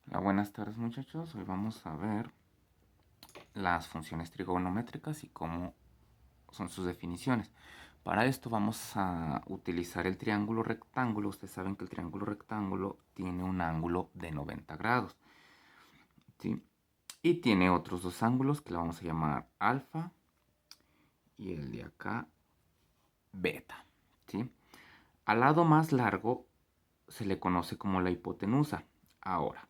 Hola, buenas tardes muchachos. Hoy vamos a ver las funciones trigonométricas y cómo son sus definiciones. Para esto vamos a utilizar el triángulo rectángulo. Ustedes saben que el triángulo rectángulo tiene un ángulo de 90 grados, ¿sí? Y tiene otros dos ángulos que le vamos a llamar alfa y el de acá beta, ¿sí? Al lado más largo se le conoce como la hipotenusa. Ahora,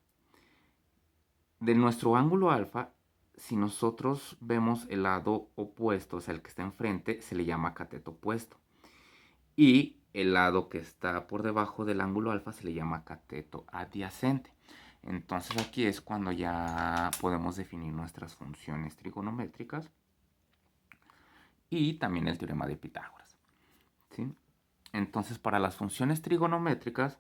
de nuestro ángulo alfa, si nosotros vemos el lado opuesto, o sea, el que está enfrente, se le llama cateto opuesto. Y el lado que está por debajo del ángulo alfa se le llama cateto adyacente. Entonces aquí es cuando ya podemos definir nuestras funciones trigonométricas y también el teorema de Pitágoras, ¿sí? Entonces para las funciones trigonométricas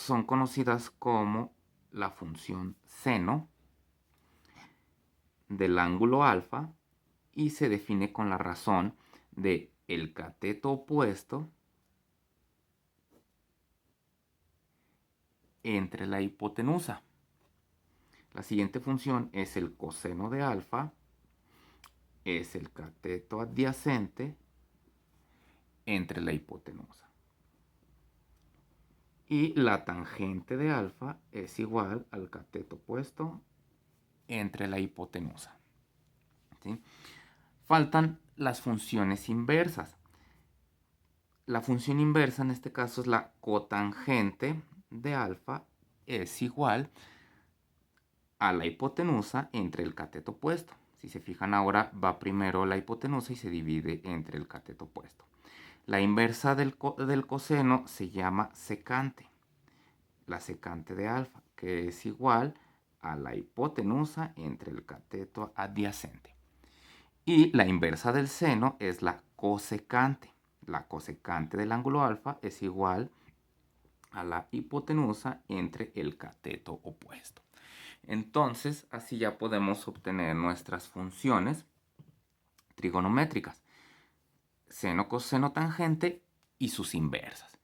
son conocidas como la función seno del ángulo alfa y se define con la razón de el cateto opuesto entre la hipotenusa. La siguiente función es el coseno de alfa, es el cateto adyacente entre la hipotenusa. Y la tangente de alfa es igual al cateto opuesto entre la hipotenusa, ¿sí? Faltan las funciones inversas. La función inversa en este caso es la cotangente de alfa es igual a la hipotenusa entre el cateto opuesto. Si se fijan ahora va primero la hipotenusa y se divide entre el cateto opuesto. La inversa del coseno se llama secante, la secante de alfa, que es igual a la hipotenusa entre el cateto adyacente. Y la inversa del seno es la cosecante. La cosecante del ángulo alfa es igual a la hipotenusa entre el cateto opuesto. Entonces, así ya podemos obtener nuestras funciones trigonométricas, seno, coseno, tangente y sus inversas.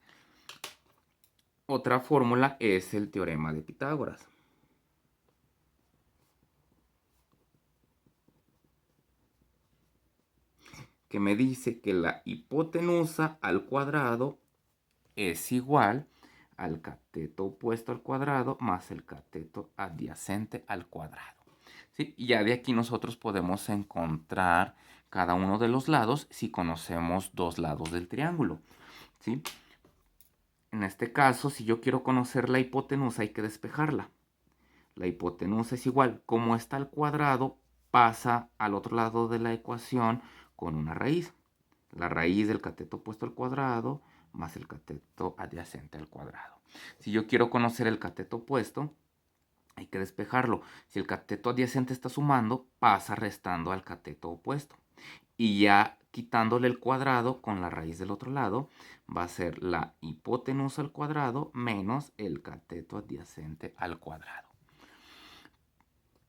Otra fórmula es el teorema de Pitágoras, que me dice que la hipotenusa al cuadrado es igual al cateto opuesto al cuadrado más el cateto adyacente al cuadrado, ¿sí? Y ya de aquí nosotros podemos encontrar cada uno de los lados si conocemos dos lados del triángulo, ¿sí? En este caso, si yo quiero conocer la hipotenusa, hay que despejarla. La hipotenusa es igual, como está al cuadrado, pasa al otro lado de la ecuación con una raíz. La raíz del cateto opuesto al cuadrado más el cateto adyacente al cuadrado. Si yo quiero conocer el cateto opuesto, hay que despejarlo. Si el cateto adyacente está sumando, pasa restando al cateto opuesto. Y ya quitándole el cuadrado con la raíz del otro lado, va a ser la hipotenusa al cuadrado menos el cateto adyacente al cuadrado.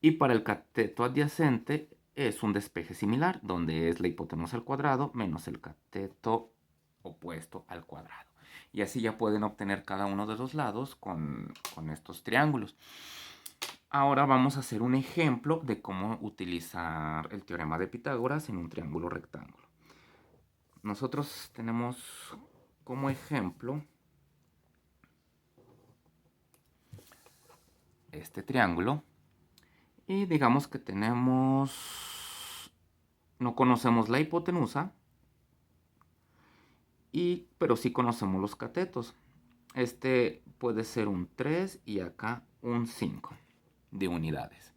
Y para el cateto adyacente es un despeje similar, donde es la hipotenusa al cuadrado menos el cateto opuesto al cuadrado. Y así ya pueden obtener cada uno de los lados con estos triángulos. Ahora vamos a hacer un ejemplo de cómo utilizar el teorema de Pitágoras en un triángulo rectángulo. Nosotros tenemos como ejemplo este triángulo y digamos que no conocemos la hipotenusa, pero sí conocemos los catetos. Este puede ser un 3 y acá un 5 de unidades,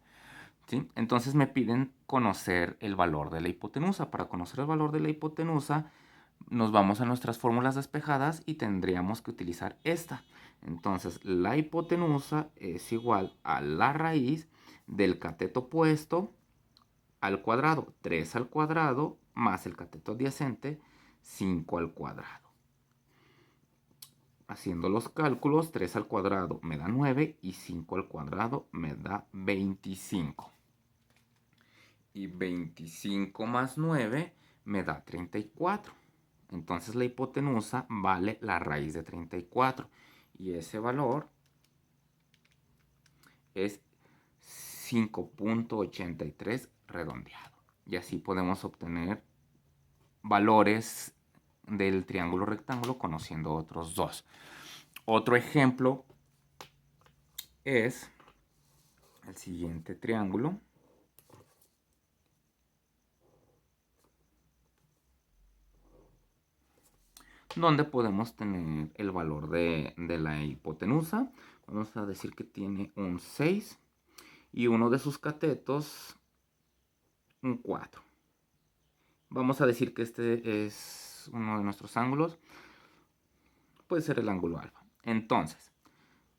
¿sí? Entonces me piden conocer el valor de la hipotenusa. Para conocer el valor de la hipotenusa nos vamos a nuestras fórmulas despejadas y tendríamos que utilizar esta. Entonces la hipotenusa es igual a la raíz del cateto opuesto al cuadrado, 3 al cuadrado, más el cateto adyacente, 5 al cuadrado. Haciendo los cálculos, 3 al cuadrado me da 9 y 5 al cuadrado me da 25. Y 25 más 9 me da 34. Entonces la hipotenusa vale la raíz de 34. Y ese valor es 5.83 redondeado. Y así podemos obtener valores del triángulo rectángulo conociendo otros dos. Otro ejemplo es el siguiente triángulo. Donde podemos tener el valor de la hipotenusa. Vamos a decir que tiene un 6 y uno de sus catetos un 4. Vamos a decir que este es uno de nuestros ángulos. Puede ser el ángulo alfa. Entonces,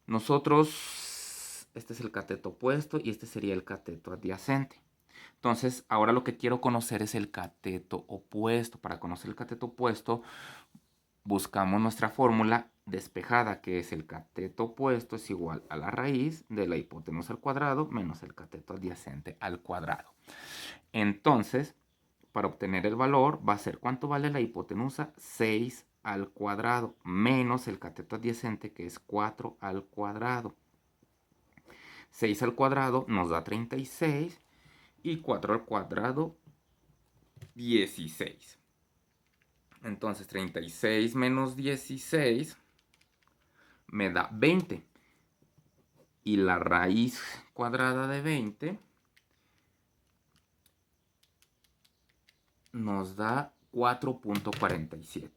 nosotros, este es el cateto opuesto y este sería el cateto adyacente. Entonces, ahora lo que quiero conocer es el cateto opuesto. Para conocer el cateto opuesto, buscamos nuestra fórmula despejada, que es el cateto opuesto es igual a la raíz de la hipotenusa al cuadrado menos el cateto adyacente al cuadrado. Entonces, para obtener el valor va a ser, ¿cuánto vale la hipotenusa? 6 al cuadrado menos el cateto adyacente, que es 4 al cuadrado. 6 al cuadrado nos da 36 y 4 al cuadrado 16. Entonces 36 menos 16 me da 20. Y la raíz cuadrada de 20 nos da 4.47.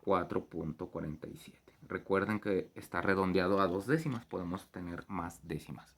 4.47. Recuerden que está redondeado a 2 décimas. Podemos tener más décimas.